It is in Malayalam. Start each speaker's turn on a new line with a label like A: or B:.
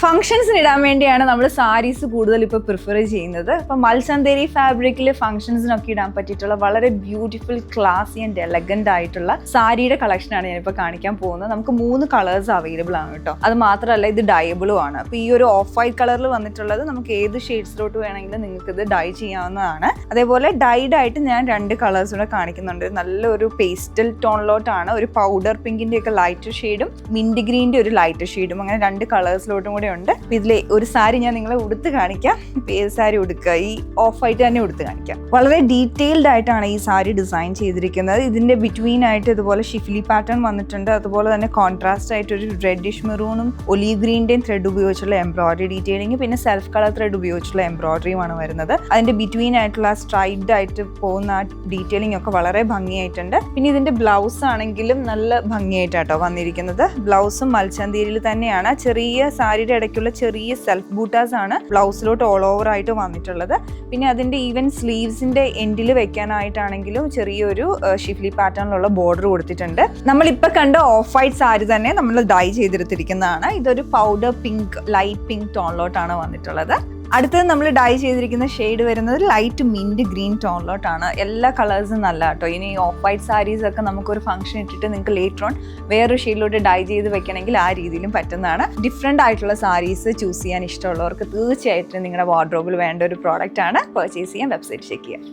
A: ഫംഗ്ഷൻസിന് ഇടാൻ വേണ്ടിയാണ് നമ്മൾ സാരീസ് കൂടുതൽ ഇപ്പോൾ പ്രിഫർ ചെയ്യുന്നത്. അപ്പം മൽചന്തേരി ഫാബ്രിക്കിൽ ഫംഗ്ഷൻസിനൊക്കെ ഇടാൻ പറ്റിയിട്ടുള്ള വളരെ ബ്യൂട്ടിഫുൾ ക്ലാസി ആൻഡ് എലഗന്റ് ആയിട്ടുള്ള സാരിയുടെ കളക്ഷനാണ് ഞാനിപ്പോൾ കാണിക്കാൻ പോകുന്നത്. നമുക്ക് 3 കളേഴ്സ് അവൈലബിൾ ആണ് കേട്ടോ. അത് മാത്രമല്ല ഇത് ഡയബിളും ആണ്. അപ്പോൾ ഈ ഒരു ഓഫ് വൈറ്റ് കളറിൽ വന്നിട്ടുള്ളത് നമുക്ക് ഏത് ഷെയ്ഡ്സിലോട്ട് വേണമെങ്കിലും നിങ്ങൾക്ക് ഇത് ഡൈ ചെയ്യാവുന്നതാണ്. അതേപോലെ ഡൈഡ് ആയിട്ട് ഞാൻ 2 കളേഴ്സ് കൂടെ കാണിക്കുന്നുണ്ട്. നല്ലൊരു പേസ്റ്റൽ ടോണിലോട്ടാണ്, ഒരു പൗഡർ പിങ്കിന്റെ ഒക്കെ ലൈറ്റ് ഷെയ്ഡും മിന്റ് ഗ്രീൻ്റെ ഒരു ലൈറ്റ് ഷെയ്ഡും, അങ്ങനെ 2 കളേഴ്സിലോട്ടും കൂടെ ഉണ്ട്. ഇതിലെ ഒരു സാരി ഞാൻ നിങ്ങളെ ഉടുത്ത് കാണിക്കാം. ഏത് സാരി ഉടുക്കുക, ഈ ഓഫ് വൈറ്റ് തന്നെ ഉടുത്ത് കാണിക്കാം. വളരെ ഡീറ്റെയിൽഡ് ആയിട്ടാണ് ഈ സാരി ഡിസൈൻ ചെയ്തിരിക്കുന്നത്. ഇതിന്റെ ബിറ്റ്വീൻ ആയിട്ട് ഇതുപോലെ ഷിഫ്ലി പാറ്റേൺ വന്നിട്ടുണ്ട്. അതുപോലെ തന്നെ കോൺട്രാസ്റ്റ് ആയിട്ട് ഒരു റെഡിഷ് മെറൂണും ഒലീവ് ഗ്രീൻ്റെയും ത്രെഡ് ഉപയോഗിച്ചുള്ള എംബ്രോയിഡറി ഡീറ്റെയിലിംഗ്, പിന്നെ സെൽഫ് കളർ ത്രെഡ് ഉപയോഗിച്ചുള്ള എംബ്രോയിഡറിയുമാണ് വരുന്നത്. അതിന്റെ ബിറ്റ്വീൻ ആയിട്ടുള്ള സ്ട്രൈപ്ഡ് ആയിട്ട് പോകുന്ന ആ ഡീറ്റെയിലിംഗ് ഒക്കെ വളരെ ഭംഗിയായിട്ടുണ്ട്. പിന്നെ ഇതിന്റെ ബ്ലൗസ് ആണെങ്കിലും നല്ല ഭംഗിയായിട്ടാട്ടോ വന്നിരിക്കുന്നത്. ബ്ലൗസും മൽചന്തേരിയിൽ തന്നെയാണ്. ചെറിയ സാരിയുടെ ഇടയ്ക്കുള്ള ചെറിയ സെൽഫ് ബൂട്ടാസ് ആണ് ബ്ലൗസിലോട്ട് ഓൾ ഓവർ ആയിട്ട് വന്നിട്ടുള്ളത്. പിന്നെ അതിന്റെ ഈവൻ സ്ലീവ്സിന്റെ എൻഡിൽ വെക്കാനായിട്ടാണെങ്കിലും ചെറിയൊരു ഷിഫ്ലി പാറ്റേണിലുള്ള ബോർഡർ കൊടുത്തിട്ടുണ്ട്. നമ്മളിപ്പോൾ കണ്ട ഓഫ് വൈറ്റ് സാരി തന്നെ നമ്മൾ ഡൈ ചെയ്തെടുത്തിരിക്കുന്നതാണ്. ഇതൊരു പൗഡർ പിങ്ക്, ലൈറ്റ് പിങ്ക് ടോണിലോട്ടാണ് വന്നിട്ടുള്ളത്. അടുത്തത് നമ്മൾ ഡൈ ചെയ്തിരിക്കുന്ന ഷെയ്ഡ് വരുന്നത് ലൈറ്റ് മിന്റ് ഗ്രീൻ ടോണിലോട്ടാണ്. എല്ലാ കളേഴ്സും നല്ല കേട്ടോ. ഇനി ഓഫ് വൈറ്റ് സാരീസ് ഒക്കെ നമുക്കൊരു ഫംഗ്ഷൻ ഇട്ടിട്ട് നിങ്ങൾക്ക് ലേറ്റർ ഓൺ വേറൊരു ഷെയ്ഡിലോട്ട് ഡൈ ചെയ്ത് വെക്കണമെങ്കിൽ ആ രീതിയിലും പറ്റുന്നതാണ്. ഡിഫറെൻ്റ് ആയിട്ടുള്ള സാരീസ് ചൂസ് ചെയ്യാൻ ഇഷ്ടമുള്ളവർക്ക് തീർച്ചയായിട്ടും നിങ്ങളുടെ വാർഡ്രോബിൽ വേണ്ട ഒരു പ്രോഡക്റ്റ് ആണ്. പർച്ചേസ് ചെയ്യാൻ വെബ്സൈറ്റ് ചെക്ക് ചെയ്യുക.